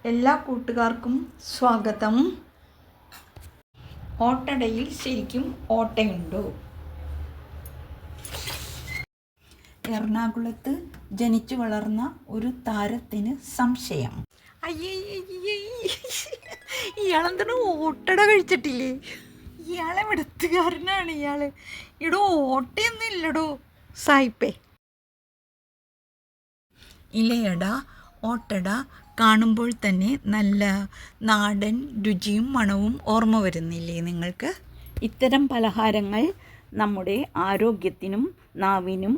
എല്ലാ കൂട്ടുകാർക്കും സ്വാഗതം. ഓട്ടടയിൽ ശരിക്കും ഓട്ടയുണ്ടോ? എറണാകുളത്ത് ജനിച്ചു വളർന്ന ഒരു താരത്തിന് സംശയം. ഇയാളെന്താണ് ഓട്ടട കഴിച്ചിട്ടില്ലേ? ഇയാളെ വെടുത്തുകാരനാണ് ഇയാള്. ഇടോ ഓട്ടയൊന്നും ഇല്ലടോ സായിപ്പേ. ഇലയട, ഓട്ടട കാണുമ്പോൾ തന്നെ നല്ല നാടൻ രുചിയും മണവും ഓർമ്മ വരുന്നില്ലേ നിങ്ങൾക്ക്? ഇത്തരം പലഹാരങ്ങൾ നമ്മുടെ ആരോഗ്യത്തിനും നാവിനും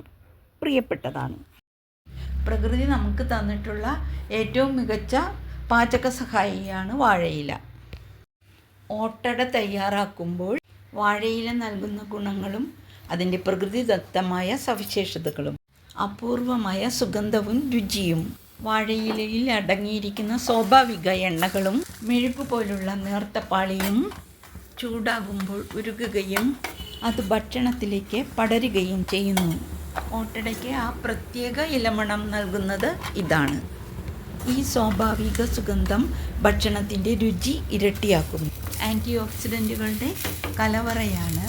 പ്രിയപ്പെട്ടതാണ്. പ്രകൃതി നമുക്ക് തന്നിട്ടുള്ള ഏറ്റവും മികച്ച പാചക സഹായിയാണ് വാഴയില. ഓട്ടട തയ്യാറാക്കുമ്പോൾ വാഴയില നൽകുന്ന ഗുണങ്ങളും അതിൻ്റെ പ്രകൃതിദത്തമായ സവിശേഷതകളും അപൂർവമായ സുഗന്ധവും രുചിയും വാഴയിലയിൽ അടങ്ങിയിരിക്കുന്ന സ്വാഭാവിക എണ്ണകളും മെഴുകു പോലുള്ള നേർത്ത പാളിയും ചൂടാകുമ്പോൾ ഉരുകുകയും അത് ഭക്ഷണത്തിലേക്ക് പടരുകയും ചെയ്യുന്നു. ഓട്ടടയ്ക്ക് ആ പ്രത്യേക ഇലമണം നൽകുന്നത് ഇതാണ്. ഈ സ്വാഭാവിക സുഗന്ധം ഭക്ഷണത്തിൻ്റെ രുചി ഇരട്ടിയാക്കുന്നു. ആൻറ്റി ഓക്സിഡൻറ്റുകളുടെ കലവറയാണ്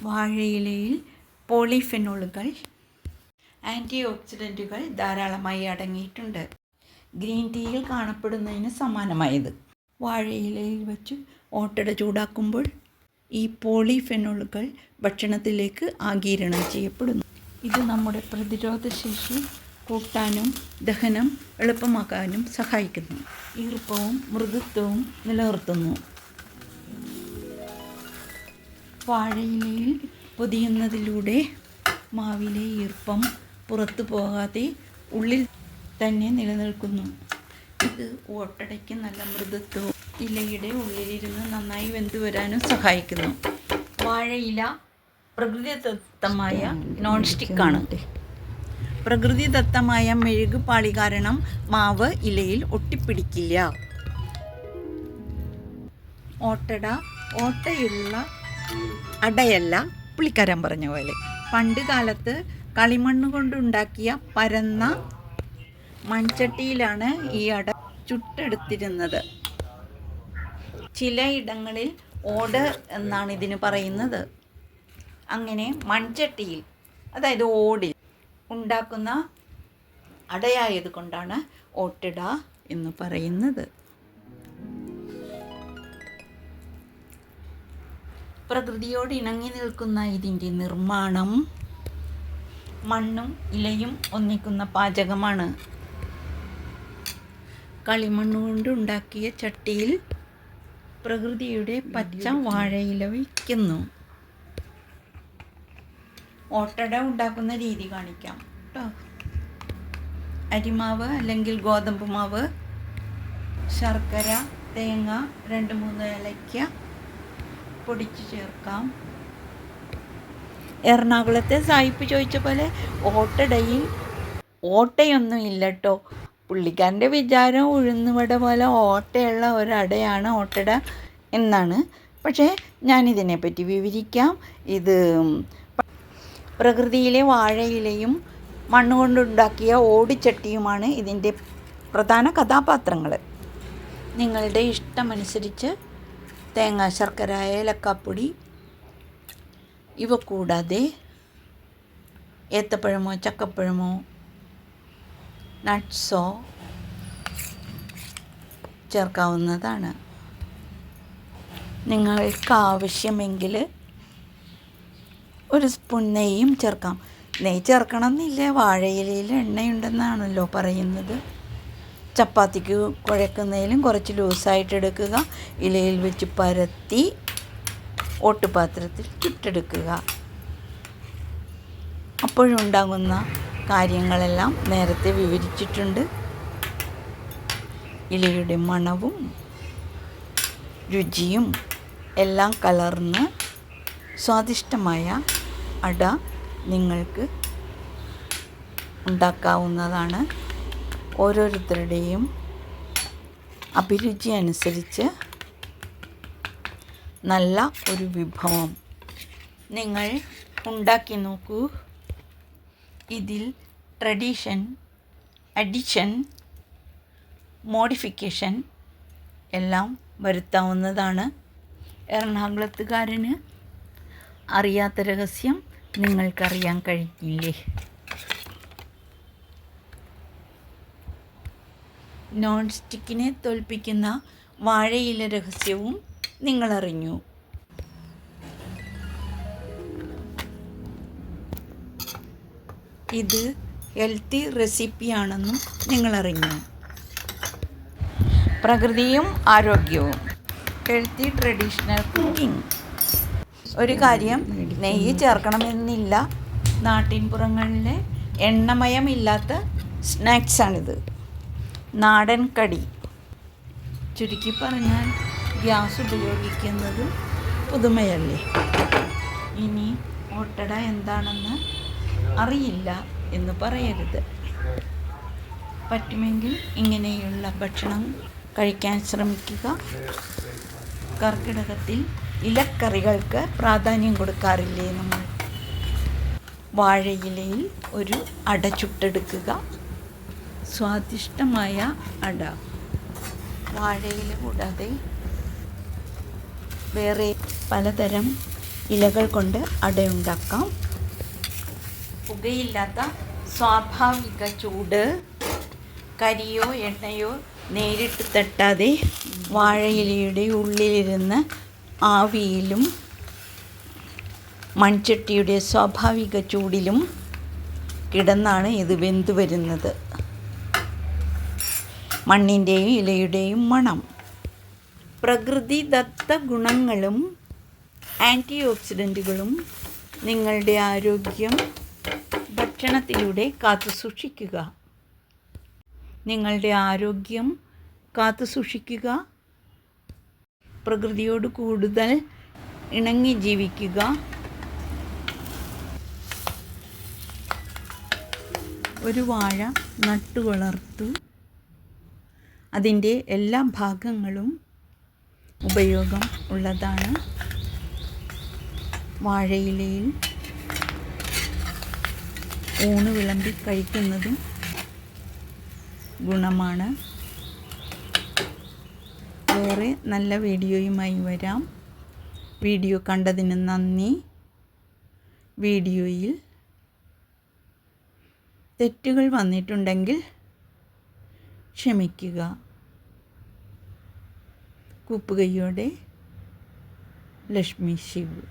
വാഴയിലയിൽ. പോളിഫെനോളുകൾ, ആൻറ്റി ഓക്സിഡൻറ്റുകൾ ധാരാളമായി അടങ്ങിയിട്ടുണ്ട്. ഗ്രീൻ ടീയിൽ കാണപ്പെടുന്നതിന് സമാനമായത്. വാഴയിലയിൽ വച്ച് ഓട്ടട ചൂടാക്കുമ്പോൾ ഈ പോളിഫെനോളുകൾ ഭക്ഷണത്തിലേക്ക് ആഗിരണം ചെയ്യപ്പെടുന്നു. ഇത് നമ്മുടെ പ്രതിരോധശേഷി കൂട്ടാനും ദഹനം എളുപ്പമാക്കാനും സഹായിക്കുന്നു. ഈർപ്പവും മൃദുത്വവും നിലനിർത്തുന്നു. വാഴയിലയിൽ പൊതിയുന്നതിലൂടെ മാവിലെ ഈർപ്പം പുറത്തു പോകാതെ ഉള്ളിൽ തന്നെ നിലനിൽക്കുന്നു. ഇത് ഓട്ടടയ്ക്ക് നല്ല മൃദുത്വവും ഇലയുടെ ഉള്ളിലിരുന്ന് നന്നായി വെന്തു വരാനും സഹായിക്കുന്നു. വാഴയില പ്രകൃതിദത്തമായ നോൺ സ്റ്റിക്കാണ്. പ്രകൃതിദത്തമായ മെഴുകു പാളി കാരണം മാവ് ഇലയിൽ ഒട്ടിപ്പിടിക്കില്ല. ഓട്ടയുള്ള അടയല്ല, പുള്ളിക്കാരൻ പറഞ്ഞ പോലെ. പണ്ട് കാലത്ത് കളിമണ്ണ് കൊണ്ടുണ്ടാക്കിയ പരന്ന മൺചട്ടിയിലാണ് ഈ അട ചുട്ടെടുത്തിരുന്നത്. ചിലയിടങ്ങളിൽ ഓട് എന്നാണ് ഇതിന് പറയുന്നത്. അങ്ങനെ മൺചട്ടിയിൽ, അതായത് ഓടിൽ ഉണ്ടാക്കുന്ന അടയായത് കൊണ്ടാണ് ഓട്ടട എന്ന് പറയുന്നത്. പ്രകൃതിയോട് ഇണങ്ങി നിൽക്കുന്ന ഇതിൻ്റെ നിർമ്മാണം മണ്ണും ഇലയും ഒന്നിക്കുന്ന പാചകമാണ്. കളിമണ്ണ് കൊണ്ട് ഉണ്ടാക്കിയ ചട്ടിയിൽ പ്രകൃതിയുടെ പച്ച വാഴയില വയ്ക്കുന്നു. ഓട്ടട ഉണ്ടാക്കുന്ന രീതി കാണിക്കാം കേട്ടോ. അരിമാവ് അല്ലെങ്കിൽ ഗോതമ്പ് മാവ്, ശർക്കര, തേങ്ങ 2-3 ഏലക്ക പൊടിച്ച് ചേർക്കാം. എറണാകുളത്തെ സായിപ്പ് ചോദിച്ച പോലെ ഓട്ടടയിൽ ഓട്ടയൊന്നും ഇല്ല കേട്ടോ. പുള്ളിക്കാരൻ്റെ വിചാരം ഉഴുന്നുവട പോലെ ഓട്ടയുള്ള ഒരടയാണ് ഓട്ടട എന്നാണ്. പക്ഷേ ഞാനിതിനെപ്പറ്റി വിവരിക്കാം. ഇത് പ്രകൃതിയിലെ വാഴയിലയും മണ്ണുകൊണ്ടുണ്ടാക്കിയ ഓടിച്ചട്ടിയുമാണ് ഇതിൻ്റെ പ്രധാന കഥാപാത്രങ്ങൾ. നിങ്ങളുടെ ഇഷ്ടമനുസരിച്ച് തേങ്ങ, ശർക്കര, ഏലക്കാപ്പൊടി ഇവ കൂടാതെ ഏത്തപ്പഴമോ ചക്കപ്പഴമോ നട്ട്സോ ചേർക്കാവുന്നതാണ്. നിങ്ങൾക്ക് ആവശ്യമെങ്കിൽ 1 സ്പൂൺ നെയ്യും ചേർക്കാം. നെയ്യ് ചേർക്കണം എന്നില്ല, വാഴയിലയിൽ എണ്ണയുണ്ടെന്നാണല്ലോ പറയുന്നത്. ചപ്പാത്തിക്ക് കുഴക്കുന്നതിലും കുറച്ച് ലൂസായിട്ട് എടുക്കുക. ഇലയിൽ വെച്ച് പരത്തി ഓട്ടുപാത്രത്തിൽ ചുട്ടെടുക്കുക. അപ്പോഴുണ്ടാകുന്ന കാര്യങ്ങളെല്ലാം നേരത്തെ വിവരിച്ചിട്ടുണ്ട്. ഇലയുടെ മണവും രുചിയും എല്ലാം കലർന്ന് സ്വാദിഷ്ടമായ അട നിങ്ങൾക്ക് ഉണ്ടാക്കാവുന്നതാണ്. ഓരോരുത്തരുടെയും അഭിരുചി അനുസരിച്ച് നല്ല ഒരു വിഭവം നിങ്ങൾ ഉണ്ടാക്കി നോക്കൂ. ഇതിൽ ട്രഡീഷൻ, അഡിഷൻ, മോഡിഫിക്കേഷൻ എല്ലാം വരുത്താവുന്നതാണ്. എറണാകുളത്തുകാരന് അറിയാത്ത രഹസ്യം നിങ്ങൾക്കറിയാൻ കഴിഞ്ഞില്ലേ? നോൺ സ്റ്റിക്കിനെ തോൽപ്പിക്കുന്ന വാഴയില രഹസ്യവും നിങ്ങളറിഞ്ഞു. ഇത് ഹെൽത്തി റെസിപ്പിയാണെന്നും നിങ്ങളറിഞ്ഞു. പ്രകൃതിയും ആരോഗ്യവും, ഹെൽത്തി ട്രഡീഷണൽ കുക്കിംഗ്. ഒരു കാര്യം, നെയ്യ് ചേർക്കണമെന്നില്ല. നാട്ടിൻപുറങ്ങളിലെ എണ്ണമയമില്ലാത്ത സ്നാക്സാണിത്. നാടൻ കടി. ചുരുക്കി പറഞ്ഞാൽ ഗ്യാസ് ഉപയോഗിക്കുന്നത് പുതുമയല്ലേ. ഇനി ഓട്ടട എന്താണെന്ന് അറിയില്ല എന്ന് പറയരുത്. പറ്റുമെങ്കിൽ ഇങ്ങനെയുള്ള ഭക്ഷണം കഴിക്കാൻ ശ്രമിക്കുക. കർക്കിടകത്തിൽ ഇലക്കറികൾക്ക് പ്രാധാന്യം കൊടുക്കാറില്ലേ നമ്മൾ? വാഴയിലയിൽ ഒരു അട ചുട്ടെടുക്കുക. സ്വാദിഷ്ടമായ അട. വാഴയില കൂടാതെ വേറെ പലതരം ഇലകൾ കൊണ്ട് അടയുണ്ടാക്കാം. പുകയില്ലാത്ത സ്വാഭാവിക ചൂട്. കരിയോ എണ്ണയോ നേരിട്ട് തട്ടാതെ വാഴയിലയുടെ ഉള്ളിലിരുന്ന് ആവിയിലും മൺചട്ടിയുടെ സ്വാഭാവിക ചൂടിലും കിടന്നാണ് ഇത് വെന്തു വരുന്നത്. മണ്ണിൻ്റെയും ഇലയുടെയും മണം. പ്രകൃതിദത്ത ഗുണങ്ങളും ആൻറ്റി ഓക്സിഡൻറ്റുകളും നിങ്ങളുടെ ആരോഗ്യം ഭക്ഷണത്തിലൂടെ കാത്തുസൂക്ഷിക്കുക. നിങ്ങളുടെ ആരോഗ്യം കാത്തുസൂക്ഷിക്കുക. പ്രകൃതിയോട് കൂടുതൽ ഇണങ്ങി ജീവിക്കുക. ഒരു വാഴ നട്ടുവളർത്തു. അതിൻ്റെ എല്ലാ ഭാഗങ്ങളും ഉപയോഗം ഉള്ളതാണ്. വാഴയിലയിൽ ഊണ് വിളമ്പി കഴിക്കുന്നതും ഗുണമാണ്. വേറെ നല്ല വീഡിയോയുമായി വരാം. വീഡിയോ കണ്ടതിന് നന്ദി. വീഡിയോയിൽ തെറ്റുകൾ വന്നിട്ടുണ്ടെങ്കിൽ ക്ഷമിക്കുക. കൂപ്പുകൈയോടെ ലക്ഷ്മി ശിവ്.